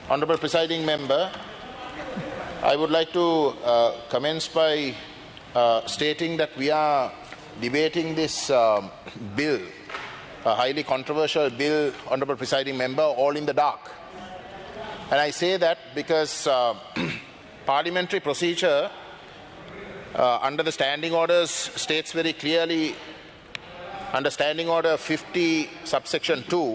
Honorable Presiding Member, I would like to commence by stating that we are debating this bill, a highly controversial bill, Honorable Presiding Member, all in the dark. And I say that because parliamentary procedure under the standing orders states very clearly, under Standing Order 50 subsection 2,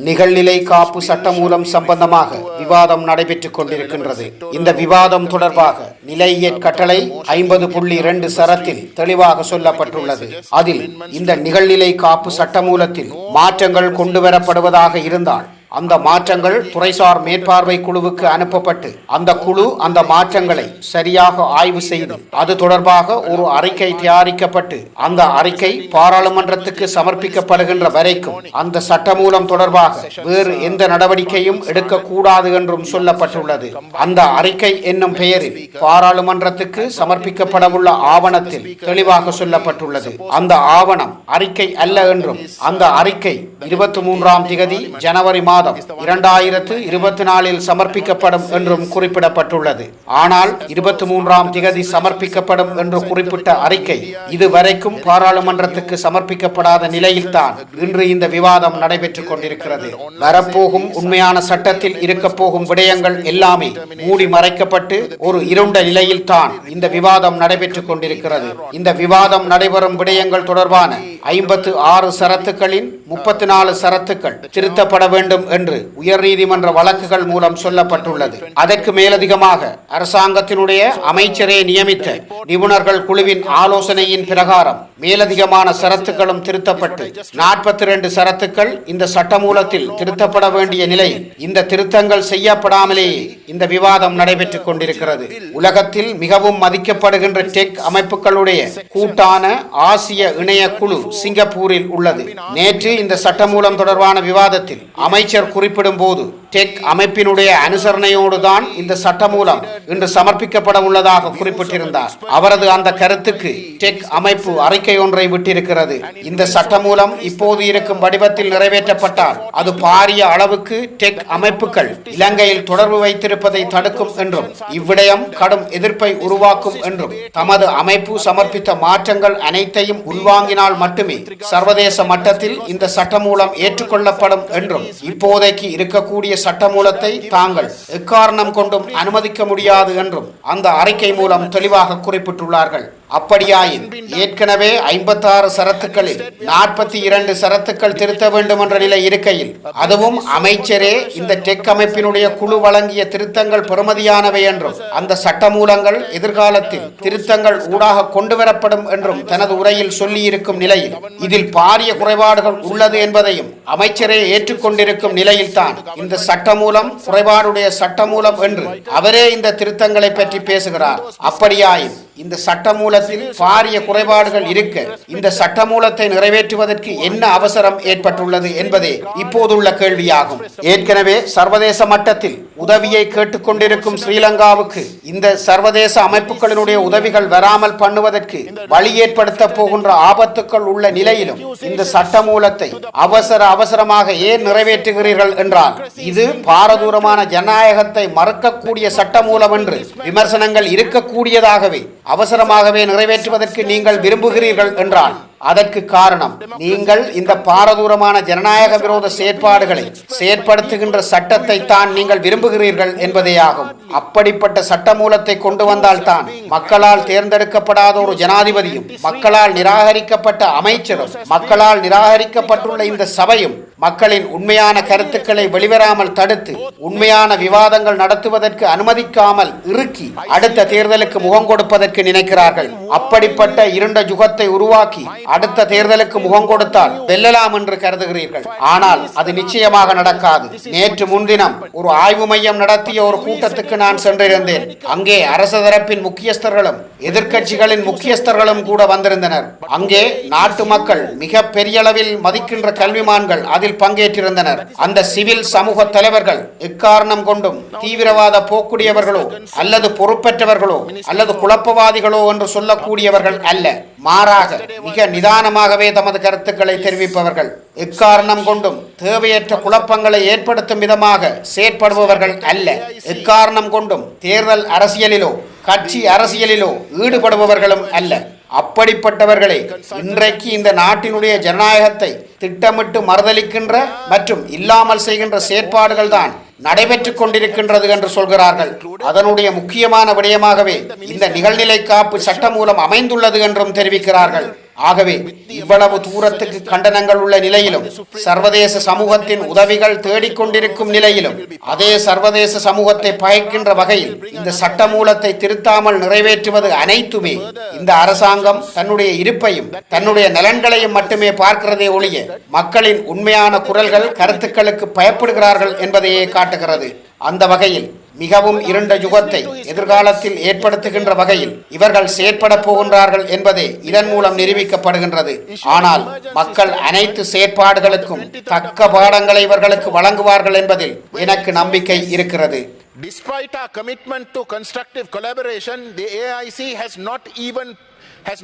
நிகழ்நிலை காப்பு சட்டமூலம் சம்பந்தமாக விவாதம் நடைபெற்றுக் கொண்டிருக்கின்றது. இந்த விவாதம் தொடர்பாக நிலையியற் கட்டளை 50.2 சரத்தில் தெளிவாக சொல்லப்பட்டுள்ளது. அதில் இந்த நிகழ்நிலை காப்பு சட்டமூலத்தில் மாற்றங்கள் கொண்டுவரப்படுவதாக இருந்தால் அந்த மாற்றங்கள் துறைசார் மேற்பார்வை குழுவுக்கு அனுப்பப்பட்டு அந்த குழு அந்த மாற்றங்களை சரியாக ஆய்வு செய்து அது தொடர்பாக ஒரு அறிக்கை தயாரிக்கப்பட்டு அந்த அறிக்கை பாராளுமன்றத்துக்கு சமர்ப்பிக்கப்படுகின்ற வரைக்கும் அந்த சட்டமூலம் தொடர்பாக வேறு எந்த நடவடிக்கையும் எடுக்கக்கூடாது என்றும் சொல்லப்பட்டுள்ளது. அந்த அறிக்கை என்னும் பெயரில் பாராளுமன்றத்துக்கு சமர்ப்பிக்கப்படவுள்ள ஆவணத்தில் தெளிவாக சொல்லப்பட்டுள்ளது. அந்த ஆவணம் அறிக்கை அல்ல என்றும் அந்த அறிக்கை 23ஆம் திகதி ஜனவரி 2024 சமர்ப்பிக்கப்படும் என்றும் குறிப்பிடப்பட்டுள்ளது. ஆனால் 23ஆம் திகதி சமர்ப்பிக்கப்படும் என்று குறிப்பிட்ட அறிக்கை இதுவரைக்கும் பாராளுமன்றத்துக்கு சமர்ப்பிக்கப்படாத நிலையில்தான் இன்று இந்த விவாதம் நடைபெற்றுக் கொண்டிருக்கிறது. வரப்போகும் உண்மையான சட்டத்தில் இருக்க போகும் விடயங்கள் எல்லாமே மூடி மறைக்கப்பட்டு ஒரு இருண்ட நிலையில் தான் இந்த விவாதம் நடைபெற்றுக் கொண்டிருக்கிறது. இந்த விவாதம் நடைபெறும் விடயங்கள் தொடர்பான 56 சரத்துக்களின் 34 சரத்துக்கள் திருத்தப்பட வேண்டும் என்று உயர்நீதிமன்ற வழக்குகள் மூலம் சொல்லப்பட்டுள்ளது. அதற்கு மேலதிகமாக அரசாங்கத்தினுடைய அமைச்சரே நியமித்த நிபுணர்கள் குழுவின் ஆலோசனையின் பிரகாரம் மேலதிகமான சரத்துக்களும் திருத்தப்பட்டு 42 சரத்துக்கள் இந்த சட்டமூலத்தில் திருத்தப்பட வேண்டிய நிலையில் இந்த திருத்தங்கள் செய்யப்படாமலேயே இந்த விவாதம் நடைபெற்றுக் கொண்டிருக்கிறது. உலகத்தில் மிகவும் மதிக்கப்படுகின்ற டெக் அமைப்புகளுடைய கூட்டான ஆசிய இணைய குழு சிங்கப்பூரில் உள்ளது. நேற்று இந்த சட்டமூலம் தொடர்பான விவாதத்தில் அமைச்சர் குறிப்பிடும் போது டெக் அமைப்பினுடைய அனுசரணையோடு தான் இந்த சட்டமூலம் இன்று சமர்ப்பிக்கப்பட உள்ளதாக குறிப்பிட்டிருந்தார். அவரது அந்த கருத்துக்கு டெக் அமைப்பு அறிக்கை ஒன்றை விட்டிருக்கிறது. இந்த சட்டமூலம் இப்போது இருக்கும் வடிவத்தில் நிறைவேற்றப்பட்டால் அது பாரிய அளவுக்கு டெக் அமைப்புகள் இலங்கையில் தொடர்பு வைத்திருப்பதை தடுக்கும் என்றும் இவ்விடயம் கடும் எதிர்ப்பை உருவாக்கும் என்றும் தமது அமைப்பு சமர்ப்பித்த மாற்றங்கள் அனைத்தையும் உள்வாங்கினால் மட்டுமே சர்வதேச மட்டத்தில் இந்த சட்டமூலம் ஏற்றுக்கொள்ளப்படும் என்றும் இப்போதைக்கு இருக்கக்கூடிய சட்டமூலத்தை தாங்கள் எக்காரணம் கொண்டும் அனுமதிக்க முடியாது என்றும் அந்த அறிக்கை மூலம் தெளிவாக குறிப்பிட்டுள்ளார்கள். அப்படியாயின் ஏற்கனவே 56 சரத்துக்களில் 42 சரத்துக்கள் திருத்த வேண்டும் என்ற நிலை இருக்கையில் அதுவும் அமைச்சரே இந்த டெக் அமைப்பினுடைய குழு வழங்கிய திருத்தங்கள் பெறுமதியானவை என்றும் அந்த சட்டமூலங்கள் எதிர்காலத்தில் திருத்தங்கள் ஊடாக கொண்டு வரப்படும் என்றும் தனது உரையில் சொல்லியிருக்கும் நிலையில் இதில் பாரிய குறைபாடுகள் உள்ளது என்பதையும் அமைச்சரே ஏற்றுக்கொண்டிருக்கும் நிலையில்தான் இந்த சட்டமூலம் குறைபாடுடைய சட்டமூலம் என்று அவரே இந்த திருத்தங்களை பற்றி பேசுகிறார். அப்படியாயின் இந்த சட்டமூலத்தில் பாரிய குறைபாடுகள் இருக்க இந்த சட்டமூலத்தை நிறைவேற்றுவதற்கு என்ன அவசரம் ஏற்பட்டுள்ளது என்பதே இப்போதுள்ள கேள்வியாகும். ஏற்கனவே சர்வதேச மட்டத்தில் உதவியை கேட்டுக்கொண்டிருக்கும் ஸ்ரீலங்காவுக்கு இந்த சர்வதேச அமைப்புகளினுடைய உதவிகள் வராமல் பண்ணுவதற்கு வழி ஏற்படுத்த போகின்ற ஆபத்துக்கள் உள்ள நிலையிலும் இந்த சட்டமூலத்தை அவசரமாக ஏன் நிறைவேற்றுகிறீர்கள் என்றால் இது பாரதூரமான ஜனநாயகத்தை மறுக்கக்கூடிய சட்டமூலம் என்று விமர்சனங்கள் இருக்கக்கூடியதாகவே அவசரமாகவே நிறைவேற்றுவதற்கு நீங்கள் விரும்புகிறீர்கள் என்றால் அதற்கு காரணம் நீங்கள் இந்த பாரதூரமான ஜனநாயக விரோத செயற்பாடுகளை செயற்படுத்துகின்ற சட்டத்தை தான் நீங்கள் விரும்புகிறீர்கள் என்பதேயாகும். அப்படிப்பட்ட சட்டமூலத்தை கொண்டு வந்தால்தான் மக்களால் தேர்ந்தெடுக்கப்படாத ஒரு ஜனாதிபதியும் மக்களால் நிராகரிக்கப்பட்ட அமைச்சரும் மக்களால் நிராகரிக்கப்பட்டுள்ள இந்த சபையும் மக்களின் உண்மையான கருத்துக்களை வெளிவராமல் தடுத்து உண்மையான விவாதங்கள் நடத்துவதற்கு அனுமதிக்காமல் இறுக்கி அடுத்த தேர்தலுக்கு முகம் கொடுப்பதற்கு நினைக்கிறார்கள். அப்படிப்பட்ட இருண்ட யுகத்தை உருவாக்கி அடுத்த தேர்தலுக்கு முகம் கொடுத்தால் வெல்லலாம் என்று கருதுகிறீர்கள். ஆனால் அது நிச்சயமாக நடக்காது. நேற்று முன்தினம் ஒரு ஆய்வு மையம் நடத்திய ஒரு கூட்டத்துக்கு நான் சென்றிருந்தேன். அங்கே அரசு தரப்பின் முக்கியஸ்தர்களும் எதிர்க்கட்சிகளின் முக்கியஸ்தர்களும் கூட வந்திருந்தனர். அங்கே நாட்டு மக்கள் மிக பெரிய அளவில் மதிக்கின்ற கல்விமான்கள் அதில் பங்கேற்றிருந்தனர். அந்த சிவில் சமூக தலைவர்கள் எக்காரணம் கொண்டும் தீவிரவாத போக்குடையவர்களோ அல்லது பொறுப்பற்றவர்களோ அல்லது குழப்பவாதிகளோ என்று சொல்லக்கூடியவர்கள் அல்ல. மாறாக மிக நிதானமாகவே தமது கருத்துக்களை தெரிவிப்பவர்கள், எக்காரணம் கொண்டும் தேவையற்ற குழப்பங்களை ஏற்படுத்தும் விதமாக செயற்படுபவர்கள் அல்ல. எக்காரணம் கொண்டும் தேர்தல் அரசியலிலோ கட்சி அரசியலிலோ ஈடுபடுபவர்களும் அல்ல. அப்படிப்பட்டவர்களே இன்றைக்கு இந்த நாட்டினுடைய ஜனநாயகத்தை திட்டமிட்டு மறுதலிக்கின்ற மற்றும் இல்லாமல் செய்கின்ற செயற்பாடுகள் தான் நடைபெற்றுக் கொண்டிருக்கின்றது என்று சொல்கிறார்கள். அதனுடைய முக்கியமான விடயமாகவே இந்த நிகழ்நிலை காப்பு சட்டம் மூலம் அமைந்துள்ளது என்றும் தெரிவிக்கிறார்கள். ஆகவே இவ்வளவு தூரத்துக்கு கண்டனங்கள் உள்ள நிலையிலும், சர்வதேச சமூகத்தின் உதவிகள் தேடிக்கொண்டிருக்கும் நிலையிலும், அதே சர்வதேச சமூகத்தை பகைக்கின்ற வகையில் இந்த சட்டமூலத்தை திருத்தாமல் நிறைவேற்றுவது அனைத்துமே இந்த அரசாங்கம் தன்னுடைய இருப்பையும் தன்னுடைய நலன்களையும் மட்டுமே பார்க்கிறதே ஒழிய மக்களின் உண்மையான குரல்கள் கருத்துக்களுக்கு பயப்படுகிறார்கள் என்பதையே காட்டுகிறது. அந்த வகையில் மிகவும் இருண்ட யுகத்தை எதிர்காலத்தில் ஏற்படுத்துகின்ற வகையில் இவர்கள் செயற்பட போகின்றார்கள் என்பதே இதன் மூலம் நிரூபிக்கப்படுகின்றது. ஆனால் மக்கள் அனைத்து செயற்பாடுகளுக்கும் தக்க பாடங்களை இவர்களுக்கு வழங்குவார்கள் என்பதில் எனக்கு நம்பிக்கை இருக்கிறது. Despite our commitment to constructive collaboration, the AIC has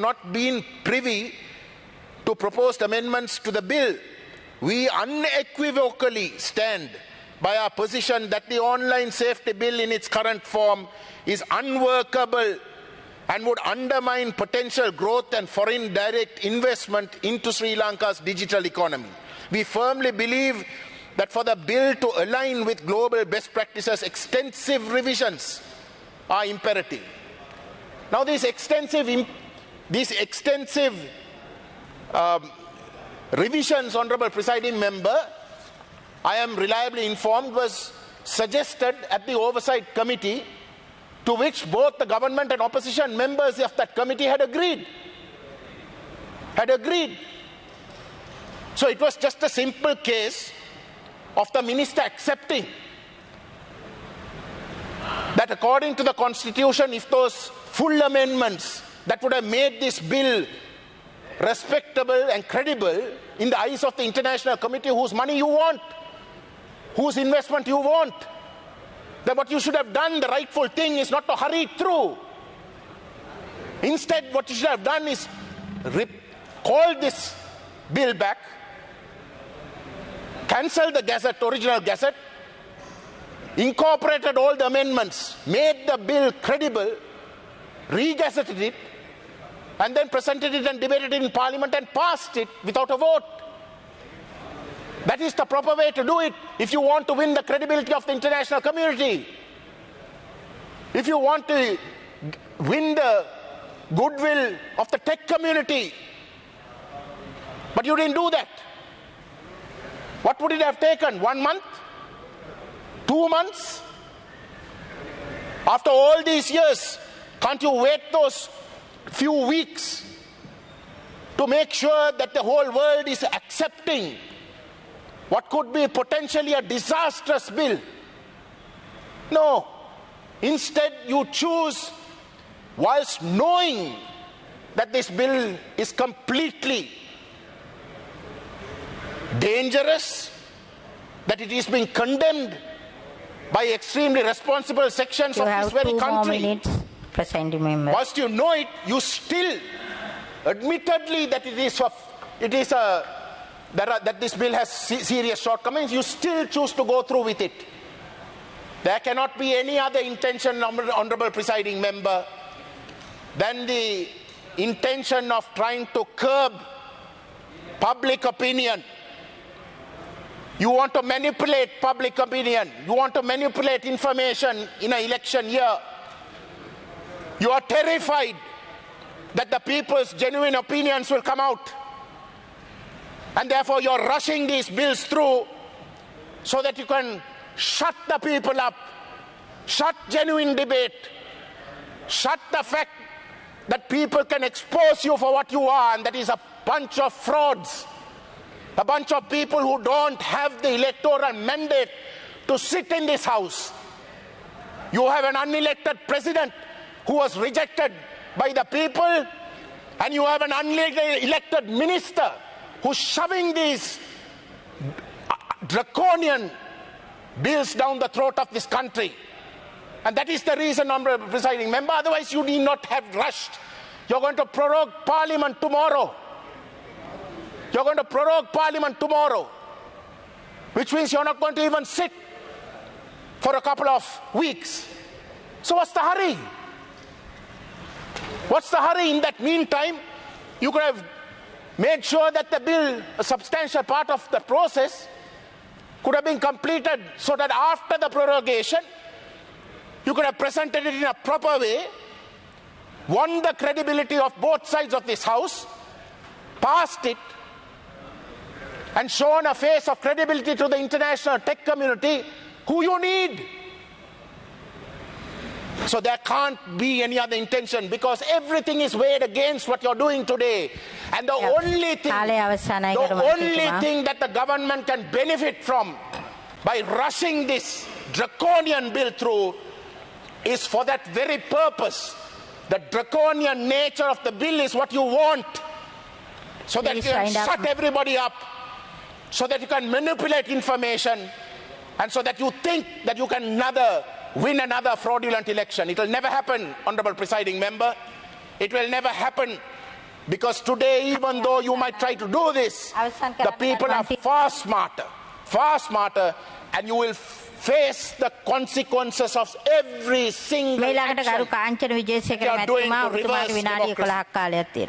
not been privy to proposed amendments to the bill. We unequivocally stand by our position that the online safety bill in its current form is unworkable and would undermine potential growth and foreign direct investment into Sri Lanka's digital economy. We firmly believe that for the bill to align with global best practices, extensive revisions are imperative. Now these extensive revisions, Honourable Presiding Member, I am reliably informed, was suggested at the Oversight Committee, to which both the government and opposition members of that committee had agreed. So it was just a simple case of the minister accepting that according to the constitution, if those full amendments that would have made this bill respectable and credible in the eyes of the international committee whose money you want, whose investment you want, then what you should have done, the rightful thing, is not to hurry it through. Instead, what you should have done is call this bill back, cancel the gazette, original gazette, incorporated all the amendments, made the bill credible, re-gazetted it, and then presented it and debated it in Parliament and passed it without a vote. That is the proper way to do it if you want to win the credibility of the international community. If you want to win the goodwill of the tech community. But you didn't do that. What would it have taken? 1 month? 2 months? After all these years, can't you wait those few weeks to make sure that the whole world is accepting what could be potentially a disastrous bill? No. Instead, you choose, whilst knowing that this bill is completely dangerous, that it is being condemned by extremely responsible sections of this very country. You have 2 more minutes, Presiding Member. Whilst you know it, you still, admittedly that that this bill has serious shortcomings, you still choose to go through with it. There cannot be any other intention, Honourable Presiding Member, than the intention of trying to curb public opinion. You want to manipulate public opinion. You want to manipulate information in an election year. You are terrified that the people's genuine opinions will come out. And therefore you're rushing these bills through so that you can shut the people up, shut genuine debate, shut the fact that people can expose you for what you are, and that is a bunch of frauds, a bunch of people who don't have the electoral mandate to sit in this house. You have an unelected president who was rejected by the people, and you have an unelected minister who's shoving these draconian bills down the throat of this country. And that is the reason, Honourable Presiding Member, otherwise you need not have rushed You're going to prorogue Parliament tomorrow. You're going to prorogue Parliament tomorrow, which means you're not going to even sit for a couple of weeks. So what's the hurry? What's the hurry? In that meantime, you could have made sure that the bill, a substantial part of the process, could have been completed so that after the prorogation, you could have presented it in a proper way, won the credibility of both sides of this house, passed it, and shown a face of credibility to the international tech community who you need. So there can't be any other intention, because everything is weighed against what you're doing today. And the only thing that the government can benefit from by rushing this draconian bill through is for that very purpose. The draconian nature of the bill is what you want, so that you can shut everybody up, so that you can manipulate information, and so that you think that you can win another fraudulent election. It will never happen, Honorable Presiding Member. It will never happen, because today, even though you might try to do this, the people are far smarter, and you will face the consequences of every single action that you are doing to reverse democracy.